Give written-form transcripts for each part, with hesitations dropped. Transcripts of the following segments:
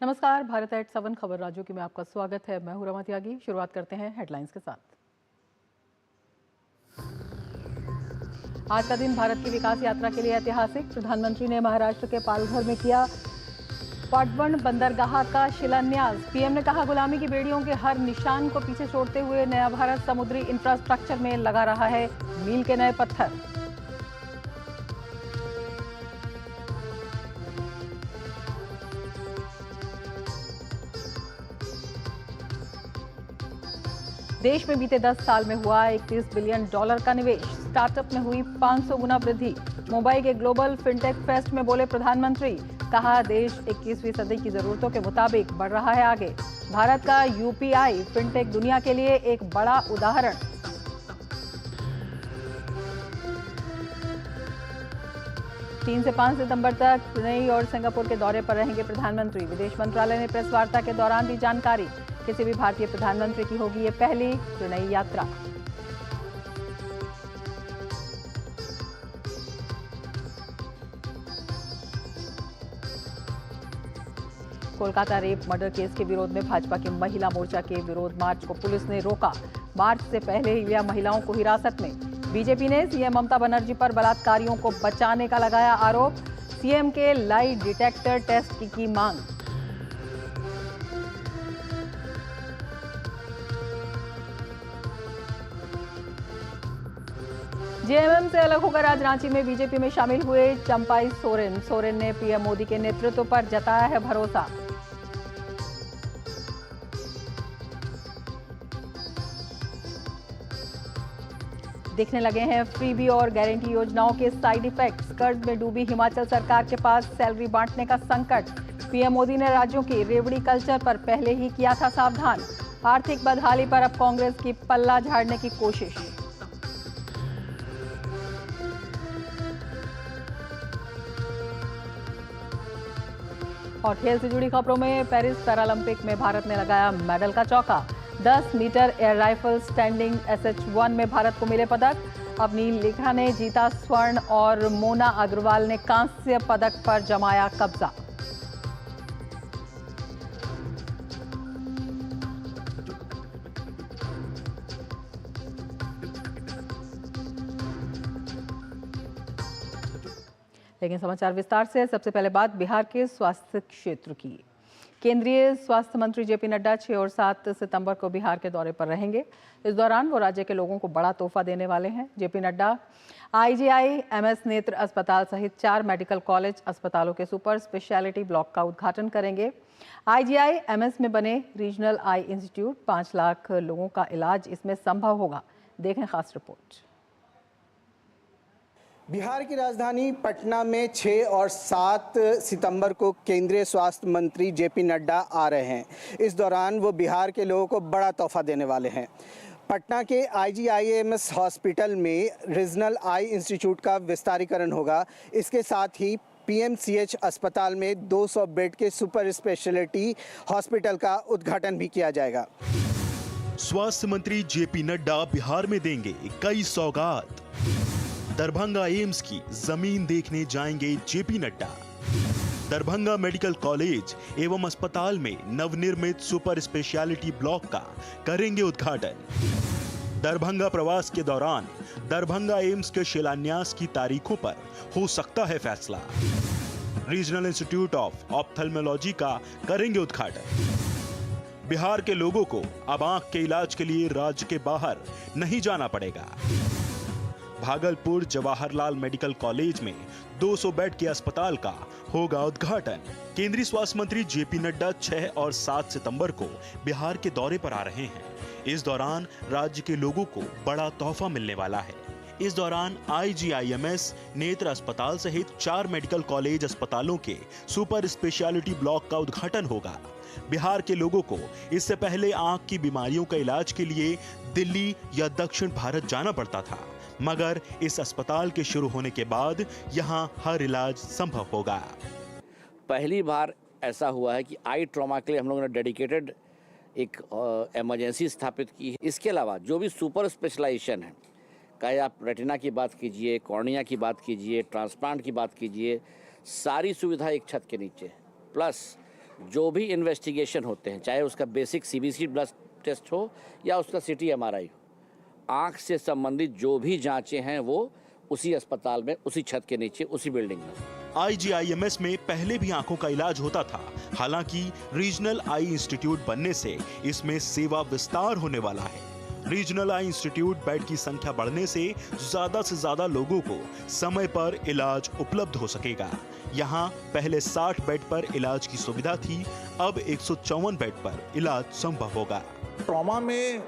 नमस्कार, भारत एट 7 खबर राज्यों की में आपका स्वागत है। मैं हूं रमा त्यागी। शुरुआत करते हैं हेडलाइंस के साथ। आज का दिन भारत की विकास यात्रा के लिए ऐतिहासिक। प्रधानमंत्री ने महाराष्ट्र के पालघर में किया पाटबन बंदरगाह का शिलान्यास। पीएम ने कहा, गुलामी की बेड़ियों के हर निशान को पीछे छोड़ते हुए नया भारत समुद्री इंफ्रास्ट्रक्चर में लगा रहा है मील के नए पत्थर। देश में बीते 10 साल में हुआ $31 बिलियन का निवेश। स्टार्टअप में हुई 500 गुना वृद्धि। मुंबई के ग्लोबल फिनटेक फेस्ट में बोले प्रधानमंत्री, कहा देश 21वीं सदी की जरूरतों के मुताबिक बढ़ रहा है आगे। भारत का यूपीआई फिनटेक दुनिया के लिए एक बड़ा उदाहरण। तीन से 5 सितंबर तक ब्रुनेई और सिंगापुर के दौरे पर रहेंगे प्रधानमंत्री। विदेश मंत्रालय ने प्रेस वार्ता के दौरान दी जानकारी। किसी भी भारतीय प्रधानमंत्री की होगी ये पहली ब्रुनेई यात्रा। कोलकाता रेप मर्डर केस के विरोध में भाजपा की महिला मोर्चा के विरोध मार्च को पुलिस ने रोका। मार्च से पहले ही लिया महिलाओं को हिरासत में। बीजेपी ने सीएम ममता बनर्जी पर बलात्कारियों को बचाने का लगाया आरोप। सीएम के लाई डिटेक्टर टेस्ट की मांग। जेएमएम से अलग होकर आज रांची में बीजेपी में शामिल हुए चंपाई सोरेन। सोरेन ने पीएम मोदी के नेतृत्व पर जताया है भरोसा। दिखने लगे हैं फ्रीबी और गारंटी योजनाओं के साइड इफेक्ट्स। कर्ज में डूबी हिमाचल सरकार के पास सैलरी बांटने का संकट। पीएम मोदी ने राज्यों की रेवड़ी कल्चर पर पहले ही किया था सावधान। आर्थिक बदहाली पर अब कांग्रेस की पल्ला झाड़ने की कोशिश। और खेल से जुड़ी खबरों में पेरिस पैरालंपिक में भारत ने लगाया मेडल का चौका। 10 metre air rifle standing SH1 में भारत को मिले पदक। अवनी लेखा ने जीता स्वर्ण और मोना अग्रवाल ने कांस्य पदक पर जमाया कब्जा। लेकिन समाचार विस्तार से। सबसे पहले बात बिहार के स्वास्थ्य क्षेत्र की। केंद्रीय स्वास्थ्य मंत्री जेपी नड्डा 6 और 7 सितंबर को बिहार के दौरे पर रहेंगे। इस दौरान वो राज्य के लोगों को बड़ा तोहफा देने वाले हैं। जेपी नड्डा IGI-MS नेत्र अस्पताल सहित 4 मेडिकल कॉलेज अस्पतालों के सुपर स्पेशलिटी ब्लॉक का उद्घाटन करेंगे। IGI-MS में बने रीजनल आई इंस्टीट्यूट 5 लाख लोगों का इलाज इसमें संभव होगा। देखें खास रिपोर्ट। बिहार की राजधानी पटना में 6 और 7 सितंबर को केंद्रीय स्वास्थ्य मंत्री जेपी नड्डा आ रहे हैं। इस दौरान वो बिहार के लोगों को बड़ा तोहफा देने वाले हैं। पटना के IGI-MS हॉस्पिटल में रीजनल आई इंस्टीट्यूट का विस्तारीकरण होगा। इसके साथ ही PMCH अस्पताल में 200 बेड के सुपर स्पेशलिटी हॉस्पिटल का उद्घाटन भी किया जाएगा। स्वास्थ्य मंत्री जेपी नड्डा बिहार में देंगे कई सौगात। दरभंगा एम्स की जमीन देखने जाएंगे JP Nadda. Darbhanga medical college एवं अस्पताल में नवनिर्मित सुपर स्पेशलिटी ब्लॉक का करेंगे उद्घाटन। दरभंगा प्रवास के दौरान दरभंगा एम्स के शिलान्यास की तारीखों पर हो सकता है फैसला। रीजनल इंस्टीट्यूट ऑफ ऑप्थेल्मोलॉजी का करेंगे उद्घाटन। बिहार के लोगों को अब आंख के इलाज के लिए राज्य के बाहर नहीं जाना पड़ेगा। भागलपुर जवाहरलाल मेडिकल कॉलेज में 200 बेड के अस्पताल का होगा उद्घाटन। केंद्रीय स्वास्थ्य मंत्री जेपी नड्डा 6 और 7 सितंबर को बिहार के दौरे पर आ रहे हैं। इस दौरान राज्य के लोगों को बड़ा तोहफा मिलने वाला है। इस दौरान IGI-MS नेत्र अस्पताल सहित 4 मेडिकल कॉलेज अस्पतालों के सुपर स्पेशलिटी ब्लॉक का उद्घाटन होगा। बिहार के लोगों को इससे पहले आंख की बीमारियों का इलाज के लिए दिल्ली या दक्षिण भारत जाना पड़ता था, मगर इस अस्पताल के शुरू होने के बाद यहां हर इलाज संभव होगा। पहली बार ऐसा हुआ है कि आई ट्रॉमा के लिए हम लोगों ने डेडिकेटेड एक इमरजेंसी स्थापित की है। इसके अलावा जो भी सुपर स्पेशलाइजेशन है, चाहे आप रेटिना की बात कीजिए, कॉर्निया की बात कीजिए, ट्रांसप्लांट की बात कीजिए, सारी सुविधा एक छत के नीचे। प्लस जो भी इन्वेस्टिगेशन होते हैं, चाहे उसका बेसिक सीबीसी ब्लड टेस्ट हो या उसका सिटी एमआरआई हो, आँख से संबंधित जो भी जांचें हैं वो उसी अस्पताल में, उसी छत के नीचे, उसी बिल्डिंग में। IGIMS में पहले भी आंखों का इलाज होता था। हालांकि रीजनल आई इंस्टीट्यूट बनने से इसमें सेवा विस्तार होने वाला है। रीजनल आई इंस्टीट्यूट बेड की संख्या बढ़ने से ज्यादा लोगों को समय पर इलाज उपलब्ध हो सकेगा। यहाँ पहले 60 बेड पर इलाज की सुविधा थी, अब 154 बेड पर इलाज संभव होगा। ट्रॉमा में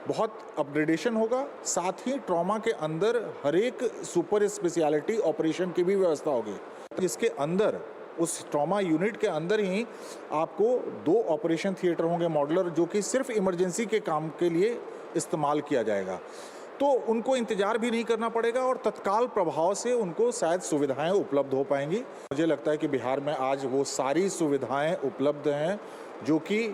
बहुत अपग्रेडेशन होगा, साथ ही ट्रॉमा के अंदर हर एक सुपर स्पेशलिटी ऑपरेशन की भी व्यवस्था होगी, जिसके अंदर उस ट्रॉमा यूनिट के अंदर ही आपको 2 ऑपरेशन थिएटर होंगे मॉड्यूलर, जो कि सिर्फ इमरजेंसी के काम के लिए इस्तेमाल किया जाएगा। तो उनको इंतजार भी नहीं करना पड़ेगा और तत्काल प्रभाव से उनको शायद सुविधाएं उपलब्ध हो पाएंगी। मुझे लगता है कि बिहार में आज वो सारी सुविधाएं उपलब्ध हैं जो कि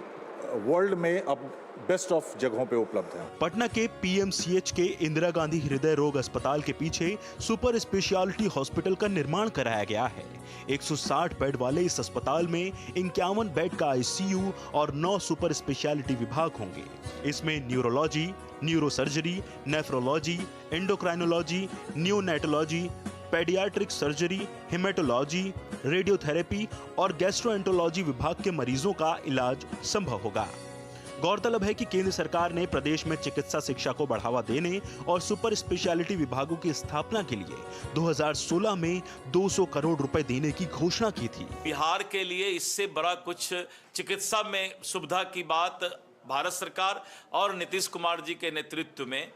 वर्ल्ड में अब बेस्ट ऑफ जगहों पे उपलब्ध है। पटना के PMCH के इंदिरा गांधी हृदय रोग अस्पताल के पीछे सुपर स्पेशलिटी हॉस्पिटल का निर्माण कराया गया है। 160 बेड वाले इस अस्पताल में 51 बेड का ICU और 9 सुपर स्पेशलिटी विभाग होंगे। इसमें neurology, neurosurgery, nephrology, endocrinology, neonatology, paediatric surgery, haematology, radiotherapy और गैस्ट्रोएंटरोलॉजी विभाग के मरीजों का इलाज संभव होगा। गौरतलब है कि केंद्र सरकार ने प्रदेश में चिकित्सा शिक्षा को बढ़ावा देने और सुपर स्पेशलिटी विभागों की स्थापना के लिए 2016 में 200 करोड़ रुपए देने की घोषणा की थी। बिहार के लिए इससे बड़ा कुछ चिकित्सा में सुविधा की बात भारत सरकार और नीतीश कुमार जी के नेतृत्व में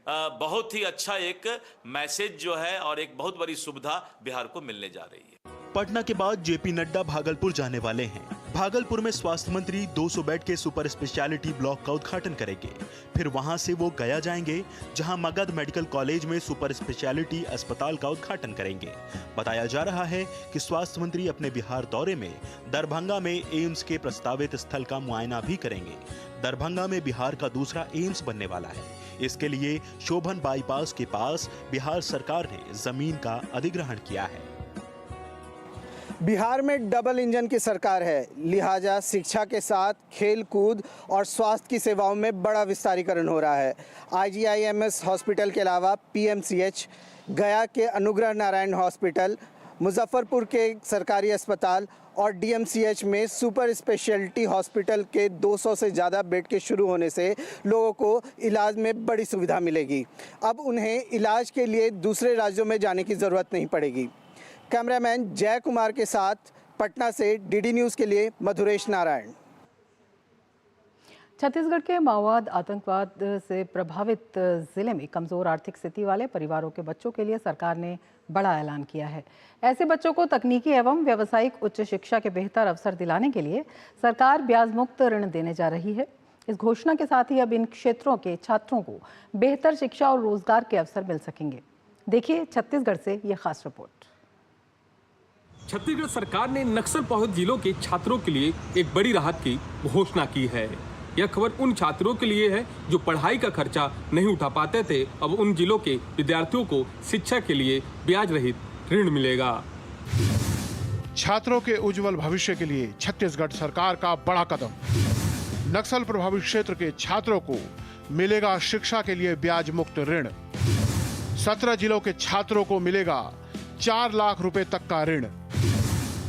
बहुत ही अच्छा एक मैसेज जो है और एक बहुत बड़ी सुविधा बिहार को मिलने जा रही है। पटना के बाद JP नड्डा भागलपुर जाने वाले हैं। भागलपुर में स्वास्थ्य मंत्री 200 बेड के सुपर स्पेशलिटी ब्लॉक का उद्घाटन करेंगे। फिर वहां से वो गया जाएंगे, जहां मगध मेडिकल कॉलेज में सुपर स्पेशलिटी अस्पताल का उद्घाटन करेंगे। बताया जा रहा है कि स्वास्थ्य मंत्री अपने बिहार दौरे में दरभंगा में एम्स के प्रस्तावित स्थल का मुआयना भी करेंगे। दरभंगा में बिहार का दूसरा एम्स बनने वाला है। इसके लिए शोभन बाईपास के पास बिहार सरकार ने जमीन का अधिग्रहण किया है। बिहार में डबल इंजन की सरकार है, लिहाजा शिक्षा के साथ खेल कूद और स्वास्थ्य की सेवाओं में बड़ा विस्तारीकरण हो रहा है। IGIMS हॉस्पिटल के अलावा PMCH, गया के अनुग्रह नारायण हॉस्पिटल, मुजफ्फरपुर के सरकारी अस्पताल और DMCH में सुपर स्पेशलिटी हॉस्पिटल के 200 से ज़्यादा बेड के शुरू होने से लोगों को इलाज में बड़ी सुविधा मिलेगी। अब उन्हें इलाज के लिए दूसरे राज्यों में जाने की ज़रूरत नहीं पड़ेगी। कैमरामैन जय कुमार के साथ पटना से DD न्यूज़ के लिए मधुरेश नारायण। छत्तीसगढ़ के माओवाद आतंकवाद से प्रभावित जिले में कमजोर आर्थिक स्थिति वाले परिवारों के बच्चों के लिए सरकार ने बड़ा ऐलान किया है। ऐसे बच्चों को तकनीकी एवं व्यावसायिक उच्च शिक्षा के बेहतर अवसर दिलाने के लिए सरकार ब्याज मुक्त ऋण देने जा रही है। इस घोषणा के साथ ही अब इन क्षेत्रों के छात्रों को बेहतर शिक्षा और रोजगार के अवसर मिल सकेंगे। देखिए छत्तीसगढ़ से ये खास रिपोर्ट। छत्तीसगढ़ सरकार ने नक्सल प्रभावित जिलों के छात्रों के लिए एक बड़ी राहत की घोषणा की है। यह खबर उन छात्रों के लिए है जो पढ़ाई का खर्चा नहीं उठा पाते थे। अब उन जिलों के विद्यार्थियों को शिक्षा के लिए ब्याज रहित ऋण मिलेगा। छात्रों के उज्जवल भविष्य के लिए छत्तीसगढ़ सरकार का बड़ा कदम। नक्सल प्रभावित क्षेत्र के छात्रों को मिलेगा शिक्षा के लिए ब्याज मुक्त ऋण। 17 जिलों के छात्रों को मिलेगा 4 लाख रुपए तक का ऋण।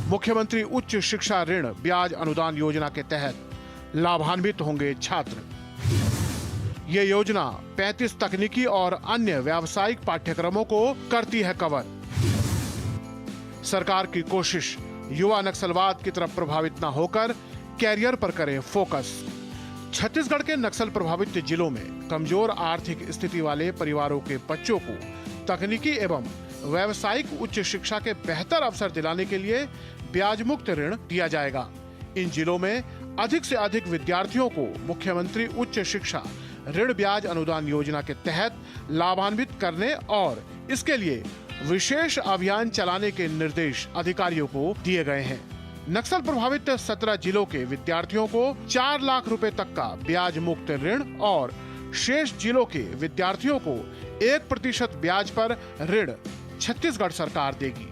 मुख्यमंत्री उच्च शिक्षा ऋण ब्याज अनुदान योजना के तहत लाभान्वित होंगे छात्र। ये योजना 35 तकनीकी और अन्य व्यावसायिक पाठ्यक्रमों को करती है कवर। सरकार की कोशिश युवा नक्सलवाद की तरफ प्रभावित न होकर कैरियर पर करें फोकस। छत्तीसगढ़ के नक्सल प्रभावित जिलों में कमजोर आर्थिक स्थिति वाले परिवारों के बच्चों को तकनीकी एवं व्यावसायिक उच्च शिक्षा के बेहतर अवसर दिलाने के लिए ब्याज मुक्त ऋण दिया जाएगा। इन जिलों में अधिक से अधिक विद्यार्थियों को मुख्यमंत्री उच्च शिक्षा ऋण ब्याज अनुदान योजना के तहत लाभान्वित करने और इसके लिए विशेष अभियान चलाने के निर्देश अधिकारियों को दिए गए हैं। नक्सल प्रभावित 17 जिलों के विद्यार्थियों को 4 लाख रुपए तक का ब्याज मुक्त ऋण और शेष जिलों के विद्यार्थियों को 1% ब्याज पर ऋण छत्तीसगढ़ सरकार देगी।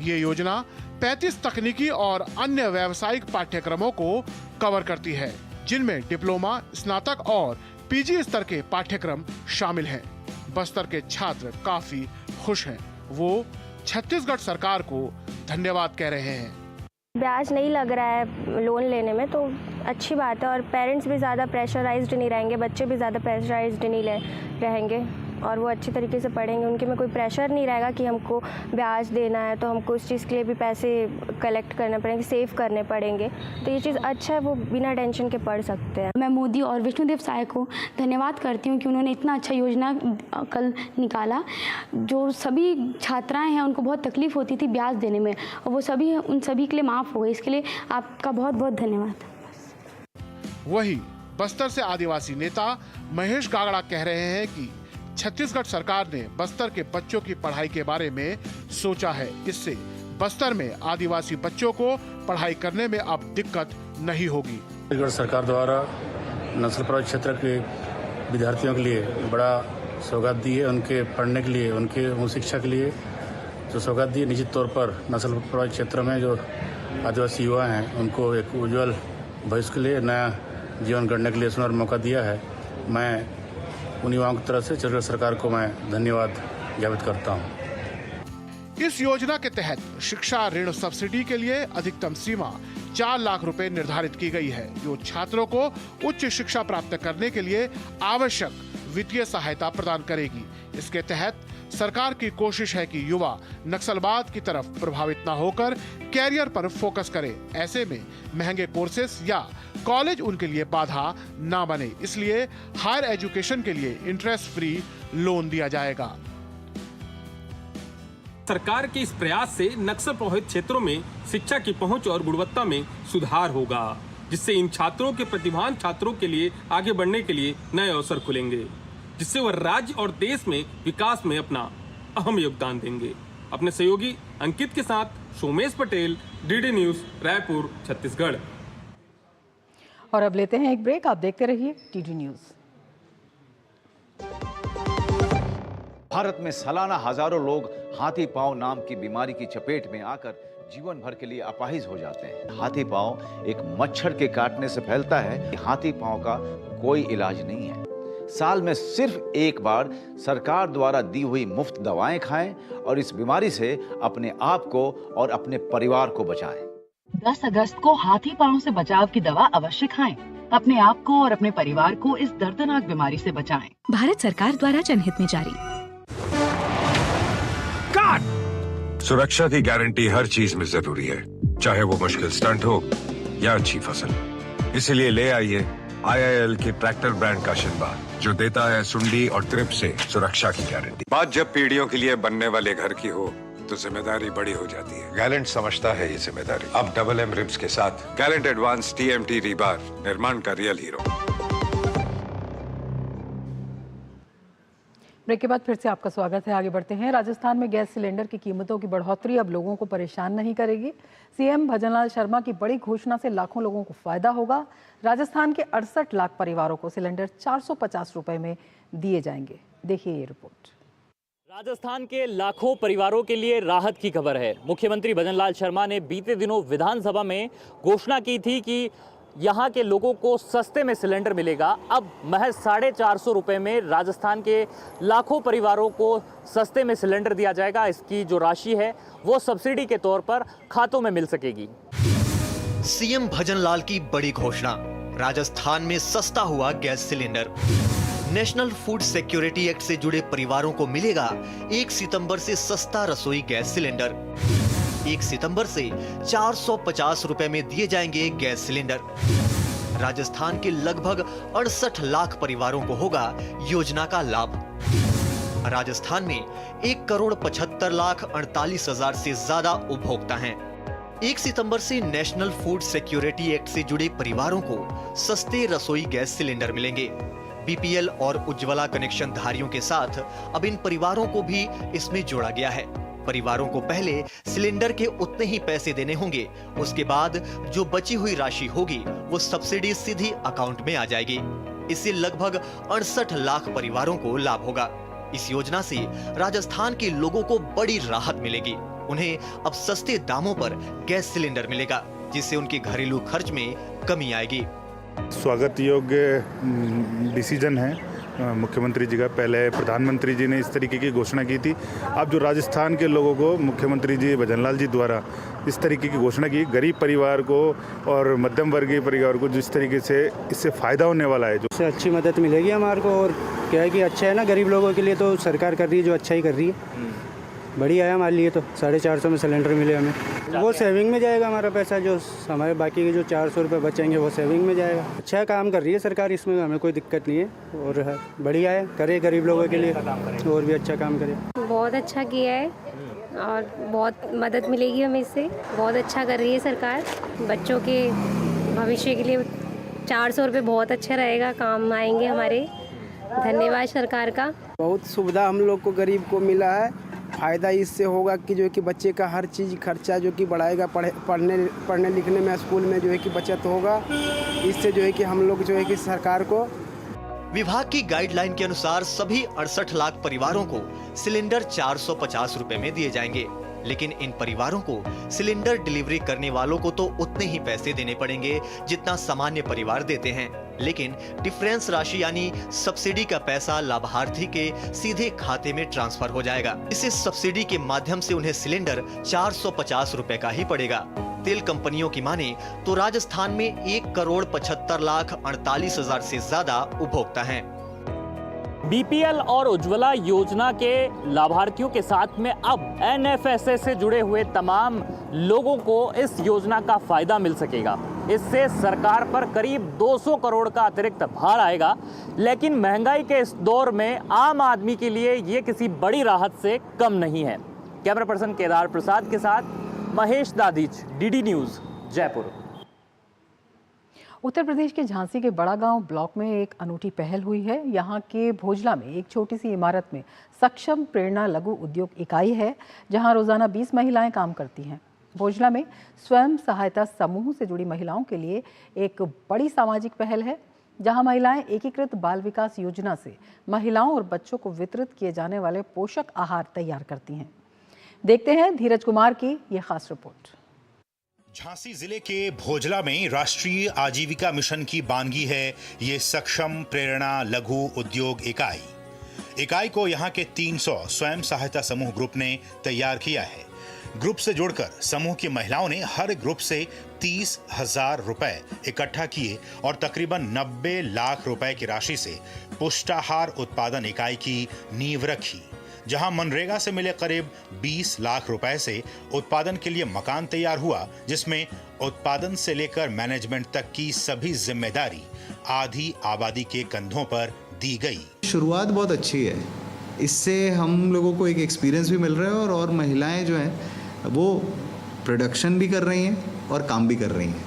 ये योजना 35 तकनीकी और अन्य व्यावसायिक पाठ्यक्रमों को कवर करती है, जिनमें डिप्लोमा, स्नातक और पीजी स्तर के पाठ्यक्रम शामिल हैं। बस्तर के छात्र काफी खुश हैं। वो छत्तीसगढ़ सरकार को धन्यवाद कह रहे हैं। ब्याज नहीं लग रहा है लोन लेने में, तो अच्छी बात है। और पेरेंट्स भी ज़्यादा प्रेशराइज्ड नहीं रहेंगे, बच्चे भी ज़्यादा प्रेशराइज्ड नहीं रहेंगे और वो अच्छी तरीके से पढ़ेंगे। उनके में कोई प्रेशर नहीं रहेगा कि हमको ब्याज देना है तो हमको उस चीज़ के लिए भी पैसे कलेक्ट करने पड़ेंगे, सेव करने पड़ेंगे। तो ये चीज़ अच्छा है, वो बिना टेंशन के पढ़ सकते हैं। मैं मोदी और विष्णुदेव साय को धन्यवाद करती हूँ कि उन्होंने इतना अच्छा योजना कल निकाला। जो सभी छात्राएं हैं उनको बहुत तकलीफ होती थी ब्याज देने में, और वो सभी उन सभी के लिए माफ़ हो गए। इसके लिए आपका बहुत बहुत धन्यवाद। वही बस्तर से आदिवासी नेता महेश गागड़ा कह रहे हैं कि छत्तीसगढ़ सरकार ने बस्तर के बच्चों की पढ़ाई के बारे में सोचा है। इससे बस्तर में आदिवासी बच्चों को पढ़ाई करने में अब दिक्कत नहीं होगी। छत्तीसगढ़ सरकार द्वारा नस्ल प्रभावित क्षेत्र के विद्यार्थियों के लिए बड़ा सौगात दी है। उनके पढ़ने के लिए, उनके शिक्षा के लिए जो सौगात दी है, निश्चित तौर पर नस्ल प्रभावित क्षेत्र में जो आदिवासी युवा हैं उनको एक उज्जवल भविष्य के लिए, नया जीवन गढ़ने के लिए सुनहरा मौका दिया है। मैं उन युवाओं की तरफ से छत्तीसगढ़ सरकार को मैं धन्यवाद ज्ञापित करता हूं। इस योजना के तहत शिक्षा ऋण सब्सिडी के लिए अधिकतम सीमा 4 लाख रुपए निर्धारित की गई है, जो छात्रों को उच्च शिक्षा प्राप्त करने के लिए आवश्यक वित्तीय सहायता प्रदान करेगी। इसके तहत सरकार की कोशिश है कि युवा नक्सलवाद की तरफ प्रभावित न होकर कैरियर पर फोकस करें। ऐसे में महंगे कोर्सेस या कॉलेज उनके लिए बाधा ना बने, इसलिए हायर एजुकेशन के लिए इंटरेस्ट फ्री लोन दिया जाएगा। सरकार के इस प्रयास से नक्सल प्रभावित क्षेत्रों में शिक्षा की पहुंच और गुणवत्ता में सुधार होगा, जिससे इन छात्रों के प्रतिभावान छात्रों के लिए आगे बढ़ने के लिए नए अवसर खुलेंगे, जिससे वह राज्य और देश में विकास में अपना अहम योगदान देंगे। अपने सहयोगी अंकित के साथ सोमेश पटेल, डीडी न्यूज, रायपुर, छत्तीसगढ़। और अब लेते हैं एक ब्रेक। आप देखते रहिए डीडी न्यूज। भारत में सालाना हजारों लोग हाथी पांव नाम की बीमारी की चपेट में आकर जीवन भर के लिए अपाहिज हो जाते हैं। हाथी पांव एक मच्छर के काटने से फैलता है। हाथी पांव का कोई इलाज नहीं है। साल में सिर्फ एक बार सरकार द्वारा दी हुई मुफ्त दवाएं खाएं और इस बीमारी से अपने आप को और अपने परिवार को बचाएं। 10 अगस्त को हाथी पांव से बचाव की दवा अवश्य खाएं। अपने आप को और अपने परिवार को इस दर्दनाक बीमारी से बचाएं। भारत सरकार द्वारा जनहित में जारी। सुरक्षा की गारंटी हर चीज में जरूरी है, चाहे वो मुश्किल स्टंट हो या अच्छी फसल। इसीलिए ले आइए IIL के ट्रैक्टर ब्रांड का शिनबा, जो देता है सुंडी और ट्रिप से सुरक्षा की गारंटी। बात जब पीढ़ियों के लिए बनने वाले घर की हो तो जिम्मेदारी बड़ी हो जाती है। गैलेंट समझता है ये जिम्मेदारी। अब डबल M रिब्स के साथ गैलेंट एडवांस TMT रीबार, निर्माण का रियल हीरो। ब्रेक के बाद फिर से आपका स्वागत है। आगे बढ़ते हैं। राजस्थान में गैस सिलेंडर की कीमतों की बढ़ोतरी अब लोगों को परेशान नहीं करेगी। सीएम भजनलाल शर्मा की बड़ी घोषणा से लाखों लोगों को फायदा होगा। राजस्थान के 68 लाख परिवारों को सिलेंडर 450 रुपए में दिए जाएंगे। देखिए ये रिपोर्ट। राजस्थान के लाखों परिवारों के लिए राहत की खबर है। मुख्यमंत्री भजनलाल शर्मा ने बीते दिनों विधानसभा में घोषणा की थी कि यहाँ के लोगों को सस्ते में सिलेंडर मिलेगा। अब महज 450 रुपए में राजस्थान के लाखों परिवारों को सस्ते में सिलेंडर दिया जाएगा। इसकी जो राशि है वो सब्सिडी के तौर पर खातों में मिल सकेगी। सीएम भजनलाल की बड़ी घोषणा, राजस्थान में सस्ता हुआ gas cylinder. National food security act से जुड़े परिवारों को मिलेगा 1 सितंबर से सस्ता रसोई गैस सिलेंडर। 1 सितंबर से 450 रुपए में दिए जाएंगे गैस सिलेंडर। राजस्थान के लगभग 68 लाख परिवारों को होगा योजना का लाभ। राजस्थान में 1,75,48,000 से ज्यादा उपभोक्ता हैं। 1 सितंबर से नेशनल फूड सिक्योरिटी एक्ट से जुड़े परिवारों को सस्ते रसोई गैस सिलेंडर मिलेंगे। बीपीएल और उज्ज्वला कनेक्शन धारियों के साथ अब इन परिवारों को भी इसमें जोड़ा गया है। परिवारों को पहले सिलेंडर के उतने ही पैसे देने होंगे, उसके बाद जो बची हुई राशि होगी वो सब्सिडी सीधी अकाउंट में आ जाएगी। इससे लगभग 68 लाख परिवारों को लाभ होगा। इस योजना से राजस्थान के लोगों को बड़ी राहत मिलेगी। उन्हें अब सस्ते दामों पर गैस सिलेंडर मिलेगा, जिससे उनके घरेलू खर्च में कमी आएगी। स्वागत योग्य डिसीजन है मुख्यमंत्री जी का। पहले प्रधानमंत्री जी ने इस तरीके की घोषणा की थी। अब जो राजस्थान के लोगों को मुख्यमंत्री जी भजनलाल जी द्वारा इस तरीके की घोषणा की, गरीब परिवार को और मध्यम वर्गीय परिवार को जिस तरीके से इससे फ़ायदा होने वाला है, जो इससे अच्छी मदद मिलेगी हमारे को। और क्या है कि अच्छा है ना, गरीब लोगों के लिए तो सरकार कर रही है जो अच्छा ही कर रही है। बढ़िया है हमारे लिए तो। 450 में सिलेंडर मिले हमें, वो सेविंग में जाएगा हमारा पैसा। जो हमारे बाकी के जो 400 रुपये बचेंगे वो सेविंग में जाएगा। अच्छा काम कर रही है सरकार, इसमें हमें कोई दिक्कत नहीं है। और बढ़िया है, करे गरीब लोगों के लिए और भी अच्छा काम करे। बहुत अच्छा किया है और बहुत मदद मिलेगी हमें इससे। बहुत अच्छा कर रही है सरकार। बच्चों के भविष्य के लिए 400 रुपये बहुत अच्छा रहेगा, काम आएंगे हमारे। धन्यवाद सरकार का। बहुत सुविधा हम लोग को गरीब को मिला है। फ़ायदा इससे होगा कि जो है कि बच्चे का हर चीज़ खर्चा जो कि बढ़ाएगा, पढ़ने लिखने में स्कूल में जो है कि बचत होगा। इससे जो है कि हम लोग जो है कि सरकार को विभाग की गाइडलाइन के अनुसार सभी 68 लाख परिवारों को सिलेंडर 450 रुपए में दिए जाएंगे। लेकिन इन परिवारों को सिलेंडर डिलीवरी करने वालों को तो उतने ही पैसे देने पड़ेंगे जितना सामान्य परिवार देते हैं। लेकिन डिफरेंस राशि यानी सब्सिडी का पैसा लाभार्थी के सीधे खाते में ट्रांसफर हो जाएगा। इस सब्सिडी के माध्यम से उन्हें सिलेंडर 450 रुपए का ही पड़ेगा। तेल कंपनियों की माने तो राजस्थान में 1,75,48,000 से ज्यादा उपभोक्ता हैं। बीपीएल और उज्ज्वला योजना के लाभार्थियों के साथ में अब एनएफएसए से जुड़े हुए तमाम लोगों को इस योजना का फायदा मिल सकेगा। इससे सरकार पर करीब 200 करोड़ का अतिरिक्त भार आएगा। लेकिन महंगाई के इस दौर में आम आदमी के लिए ये किसी बड़ी राहत से कम नहीं है। कैमरा पर्सन केदार प्रसाद के साथ महेश दादीच, डीडी न्यूज़, जयपुर। उत्तर प्रदेश के झांसी के बड़ा गांव ब्लॉक में एक अनूठी पहल हुई है। यहाँ के भोजला में एक छोटी सी इमारत में सक्षम प्रेरणा लघु उद्योग इकाई है, जहाँ रोजाना 20 महिलाएं काम करती हैं। भोजला में स्वयं सहायता समूह से जुड़ी महिलाओं के लिए एक बड़ी सामाजिक पहल है, जहाँ महिलाएं एकीकृत बाल विकास योजना से महिलाओं और बच्चों को वितरित किए जाने वाले पोषक आहार तैयार करती हैं। देखते हैं धीरज कुमार की ये खास रिपोर्ट। झांसी जिले के भोजला में राष्ट्रीय आजीविका मिशन की बानगी है ये सक्षम प्रेरणा लघु उद्योग इकाई। इकाई को यहाँ के 300 स्वयं सहायता समूह ग्रुप ने तैयार किया है। ग्रुप से जुड़कर समूह की महिलाओं ने हर ग्रुप से 30,000 रुपए इकट्ठा किए और तकरीबन 90 लाख रुपए की राशि से पुष्टाहार उत्पादन इकाई की नींव रखी, जहां मनरेगा से मिले करीब 20 लाख रुपए से उत्पादन के लिए मकान तैयार हुआ, जिसमें उत्पादन से लेकर मैनेजमेंट तक की सभी जिम्मेदारी आधी आबादी के कंधों पर दी गई। शुरुआत बहुत अच्छी है, इससे हम लोगों को एक एक्सपीरियंस भी मिल रहा है और महिलाएं जो हैं वो प्रोडक्शन भी कर रही हैं और काम भी कर रही हैं,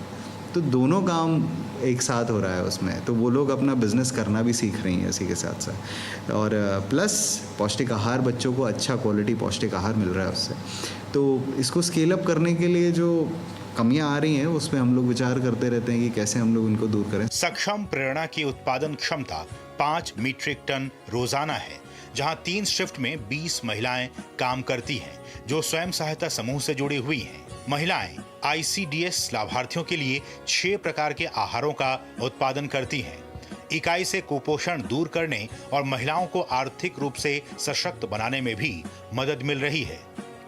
तो दोनों काम एक साथ हो रहा है उसमें। तो वो लोग अपना बिजनेस करना भी सीख रही हैं इसी के साथ साथ, और प्लस पौष्टिक आहार, बच्चों को अच्छा क्वालिटी पौष्टिक आहार मिल रहा है उससे। तो इसको स्केल अप करने के लिए जो कमियां आ रही हैं उसमें हम लोग विचार करते रहते हैं कि कैसे हम लोग उनको दूर करें। सक्षम प्रेरणा की उत्पादन क्षमता 5 मीट्रिक टन रोजाना है, जहां 3 शिफ्ट में 20 महिलाएं काम करती हैं जो स्वयं सहायता समूह से जुड़ी हुई हैं। महिलाएं ICDS लाभार्थियों के लिए 6 प्रकार के आहारों का उत्पादन करती हैं। इकाई से कुपोषण दूर करने और महिलाओं को आर्थिक रूप से सशक्त बनाने में भी मदद मिल रही है।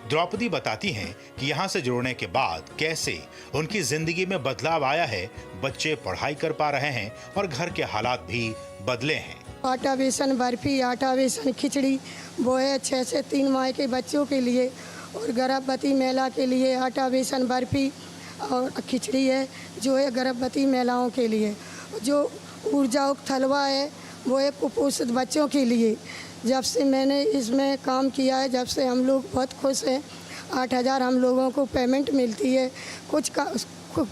द्रौपदी बताती हैं कि यहाँ से जुड़ने के बाद कैसे उनकी जिंदगी में बदलाव आया है। बच्चे पढ़ाई कर पा रहे हैं और घर के हालात भी बदले हैं। आटा बेसन बर्फी, आटा बेसन खिचड़ी वो है 6 से 3 माह के बच्चों के लिए, और गर्भवती महिला के लिए आटा बेसन बर्फी और खिचड़ी है जो है गर्भवती महिलाओं के लिए। जो ऊर्जा युक्त हलवा है वो है कुपोषित बच्चों के लिए। जब से मैंने इसमें काम किया है, जब से हम लोग बहुत खुश हैं। 8,000 हम लोगों को पेमेंट मिलती है, कुछ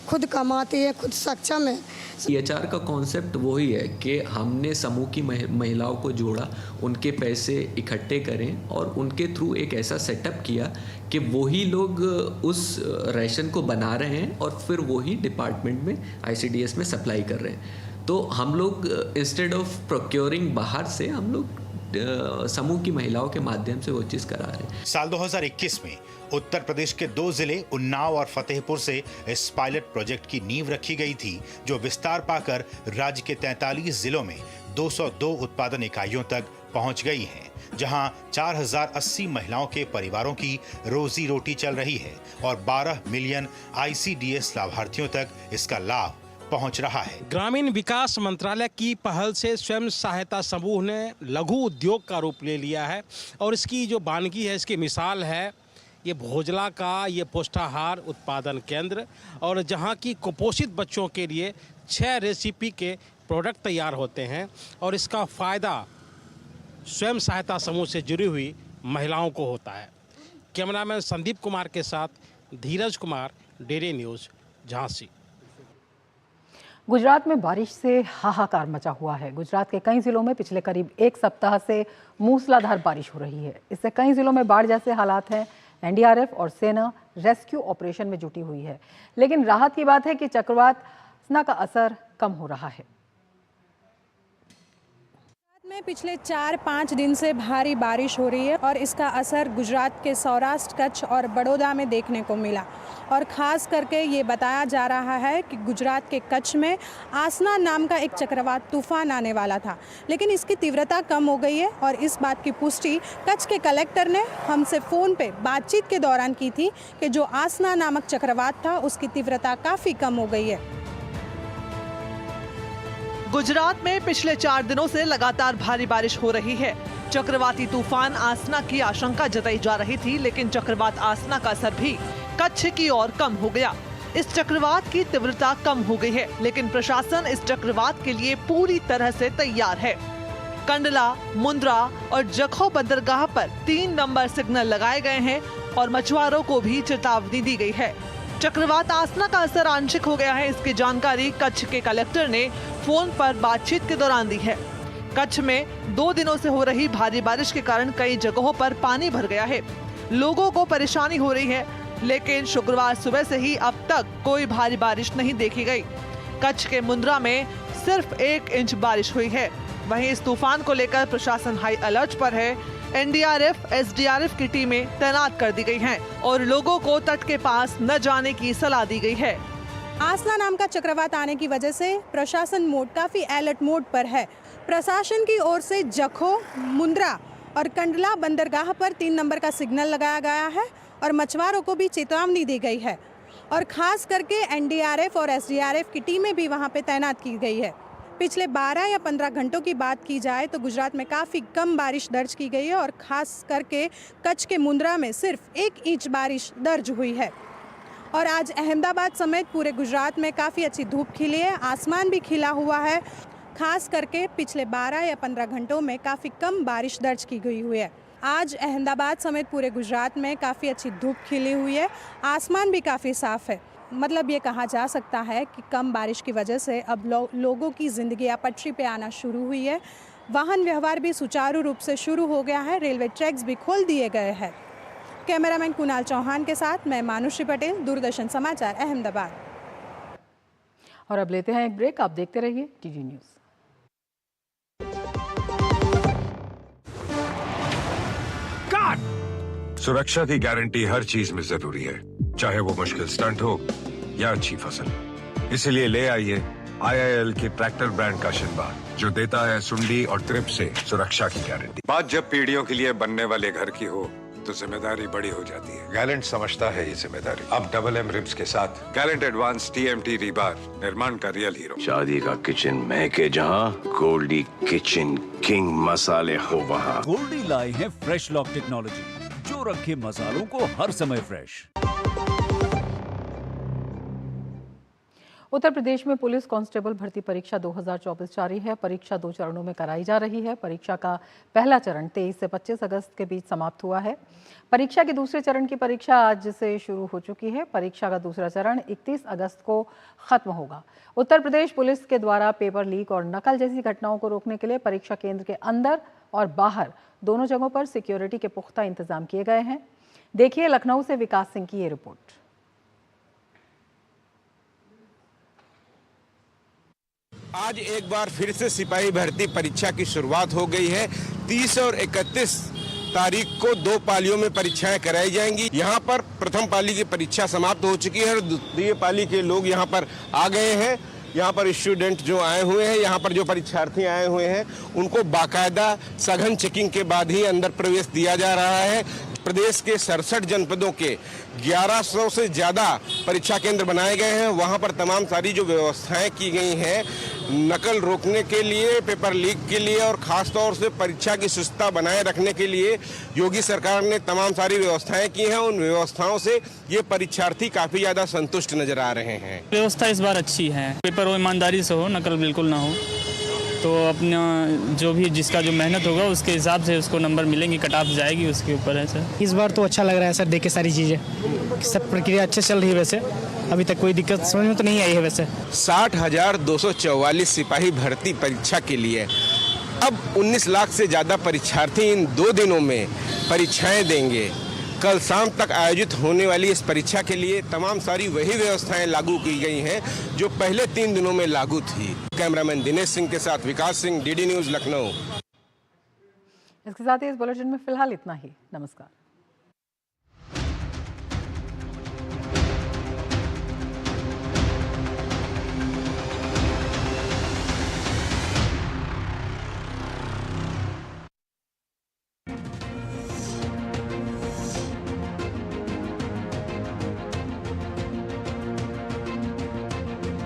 खुद कमाते हैं, खुद सक्षम है। CHR का कॉन्सेप्ट वही है कि हमने समूह की महिलाओं को जोड़ा, उनके पैसे इकट्ठे करें और उनके थ्रू एक ऐसा सेटअप किया कि वही लोग उस राशन को बना रहे हैं और फिर वही डिपार्टमेंट में ICDS में सप्लाई कर रहे हैं। तो हम लोग इंस्टेड ऑफ प्रोक्योरिंग बाहर से, हम लोग समूह की महिलाओं के माध्यम से वो चीज़ करा रहे हैं। साल 2021 में उत्तर प्रदेश के 2 जिले उन्नाव और फतेहपुर से इस पायलट प्रोजेक्ट की नींव रखी गई थी, जो विस्तार पाकर राज्य के 43 जिलों में 202 उत्पादन इकाइयों तक पहुंच गई हैं, जहां 4080 महिलाओं के परिवारों की रोजी रोटी चल रही है और 12 मिलियन ICDS लाभार्थियों तक इसका लाभ पहुंच रहा है। ग्रामीण विकास मंत्रालय की पहल से स्वयं सहायता समूह ने लघु उद्योग का रूप ले लिया है और इसकी जो वानगी है, इसकी मिसाल है ये भोजला का ये पोषाहार उत्पादन केंद्र, और जहां की कुपोषित बच्चों के लिए 6 रेसिपी के प्रोडक्ट तैयार होते हैं और इसका फ़ायदा स्वयं सहायता समूह से जुड़ी हुई महिलाओं को होता है। कैमरामैन संदीप कुमार के साथ धीरज कुमार, डेली न्यूज़, झांसी। गुजरात में बारिश से हाहाकार मचा हुआ है। गुजरात के कई जिलों में पिछले करीब 1 सप्ताह से मूसलाधार बारिश हो रही है। इससे कई जिलों में बाढ़ जैसे हालात हैं। NDRF और सेना रेस्क्यू ऑपरेशन में जुटी हुई है, लेकिन राहत की बात है कि चक्रवात आसना का असर कम हो रहा है। में पिछले 4-5 दिन से भारी बारिश हो रही है और इसका असर गुजरात के सौराष्ट्र, कच्छ और बड़ौदा में देखने को मिला। और ख़ास करके ये बताया जा रहा है कि गुजरात के कच्छ में आसना नाम का एक चक्रवात तूफान आने वाला था, लेकिन इसकी तीव्रता कम हो गई है। और इस बात की पुष्टि कच्छ के कलेक्टर ने हमसे फ़ोन पे बातचीत के दौरान की थी कि जो आसना नामक चक्रवात था उसकी तीव्रता काफ़ी कम हो गई है। गुजरात में पिछले 4 दिनों से लगातार भारी बारिश हो रही है। चक्रवाती तूफान आसना की आशंका जताई जा रही थी, लेकिन चक्रवात आसना का असर भी कच्छ की ओर कम हो गया। इस चक्रवात की तीव्रता कम हो गई है, लेकिन प्रशासन इस चक्रवात के लिए पूरी तरह से तैयार है। कंडला, मुंद्रा और जखौ बंदरगाह पर 3 नंबर सिग्नल लगाए गए हैं और मछुआरों को भी चेतावनी दी गई है। चक्रवात आसना का असर आंशिक हो गया है, इसकी जानकारी कच्छ के कलेक्टर ने फोन पर बातचीत के दौरान दी है। कच्छ में 2 दिनों से हो रही भारी बारिश के कारण कई जगहों पर पानी भर गया है। लोगों को परेशानी हो रही है, लेकिन शुक्रवार सुबह से ही अब तक कोई भारी बारिश नहीं देखी गई। कच्छ के मुंद्रा में सिर्फ 1 इंच बारिश हुई है। वहीं इस तूफान को लेकर प्रशासन हाई अलर्ट पर है। NDRF, SDRF की टीमें तैनात कर दी गई हैं और लोगों को तट के पास न जाने की सलाह दी गई है। आसना नाम का चक्रवात आने की वजह से प्रशासन मोड काफ़ी अलर्ट मोड पर है। प्रशासन की ओर से जखौ, मुंद्रा और कंडला बंदरगाह पर 3 नंबर का सिग्नल लगाया गया है और मछुआरों को भी चेतावनी दी गई है। और ख़ास करके NDRF और SDRF की टीमें भी वहाँ पे तैनात की गई है। पिछले 12 या 15 घंटों की बात की जाए तो गुजरात में काफ़ी कम बारिश दर्ज की गई है और ख़ास करके कच्छ के मुंद्रा में सिर्फ 1 इंच बारिश दर्ज हुई है। और आज अहमदाबाद समेत पूरे गुजरात में काफ़ी अच्छी धूप खिली है, आसमान भी खिला हुआ है। ख़ास करके पिछले 12 या 15 घंटों में काफ़ी कम बारिश दर्ज की गई हुई है। आज अहमदाबाद समेत पूरे गुजरात में काफ़ी अच्छी धूप खिली हुई है, आसमान भी काफ़ी साफ़ है। मतलब ये कहा जा सकता है कि कम बारिश की वजह से अब लोगों की ज़िंदगी पटरी पे आना शुरू हुई है। वाहन व्यवहार भी सुचारू रूप से शुरू हो गया है, रेलवे ट्रैक्स भी खोल दिए गए हैं। कैमरामैन कुणाल चौहान के साथ मैं मानुश्री पटेल, दूरदर्शन समाचार, अहमदाबाद। और अब लेते हैं एक ब्रेक, आप देखते रहिए TG न्यूज़। सुरक्षा की गारंटी हर चीज में जरूरी है, चाहे वो मुश्किल स्टंट हो या अच्छी फसल। इसीलिए ले आइए IIL के ट्रैक्टर ब्रांड का शिनबा, जो देता है सुंडी और ट्रिप से सुरक्षा की गारंटी। बात जब पीढ़ियों के लिए बनने वाले घर की हो तो जिम्मेदारी बड़ी हो जाती है। गैलेंट समझता है ये जिम्मेदारी। अब MM रिब्स के साथ गैलेंट एडवांस TMT रीबार, निर्माण का रियल हीरो। शादी का किचन महके जहां, गोल्डी किचन किंग मसाले हो वहां। गोल्डी लाए हैं फ्रेश लॉक टेक्नोलॉजी, जो रखे मसालों को हर समय फ्रेश। उत्तर प्रदेश में पुलिस कांस्टेबल भर्ती परीक्षा 2024 जारी है। परीक्षा 2 चरणों में कराई जा रही है। परीक्षा का पहला चरण 23 से 25 अगस्त के बीच समाप्त हुआ है। परीक्षा के दूसरे चरण की परीक्षा आज से शुरू हो चुकी है। परीक्षा का दूसरा चरण 31 अगस्त को खत्म होगा। उत्तर प्रदेश पुलिस के द्वारा पेपर लीक और नकल जैसी घटनाओं को रोकने के लिए परीक्षा केंद्र के अंदर और बाहर दोनों जगहों पर सिक्योरिटी के पुख्ता इंतजाम किए गए हैं। देखिए लखनऊ से विकास सिंह की ये रिपोर्ट। आज एक बार फिर से सिपाही भर्ती परीक्षा की शुरुआत हो गई है। 30 और 31 तारीख को 2 पालियों में परीक्षाएं कराई जाएंगी। यहाँ पर प्रथम पाली की परीक्षा समाप्त हो चुकी है और द्वितीय पाली के लोग यहाँ पर आ गए हैं। यहाँ पर स्टूडेंट जो आए हुए हैं, यहाँ पर जो परीक्षार्थी आए हुए हैं, उनको बाकायदा सघन चेकिंग के बाद ही अंदर प्रवेश दिया जा रहा है। प्रदेश के 67 जनपदों के 1100 से ज़्यादा परीक्षा केंद्र बनाए गए हैं। वहाँ पर तमाम सारी जो व्यवस्थाएं की गई हैं नकल रोकने के लिए, पेपर लीक के लिए और ख़ास तौर से परीक्षा की शुद्धता बनाए रखने के लिए योगी सरकार ने तमाम सारी व्यवस्थाएं की हैं। उन व्यवस्थाओं से ये परीक्षार्थी काफ़ी ज़्यादा संतुष्ट नजर आ रहे हैं। व्यवस्था इस बार अच्छी है, पेपर ईमानदारी से हो, नकल बिल्कुल ना हो, तो अपना जो भी जिसका जो मेहनत होगा उसके हिसाब से उसको नंबर मिलेंगे, कट ऑफ जाएगी, उसके ऊपर है सर। इस बार तो अच्छा लग रहा है सर, देख के सारी चीज़ें, सब प्रक्रिया अच्छे चल रही है। वैसे अभी तक कोई दिक्कत समझ में तो नहीं आई है। वैसे 60,244 सिपाही भर्ती परीक्षा के लिए अब 19 लाख से ज़्यादा परीक्षार्थी इन 2 दिनों में परीक्षाएं देंगे। कल शाम तक आयोजित होने वाली इस परीक्षा के लिए तमाम सारी वही व्यवस्थाएं लागू की गई हैं जो पहले 3 दिनों में लागू थी। कैमरामैन दिनेश सिंह के साथ विकास सिंह, डीडी न्यूज़ लखनऊ। इसके साथ ही इस बुलेटिन में फिलहाल इतना ही। नमस्कार।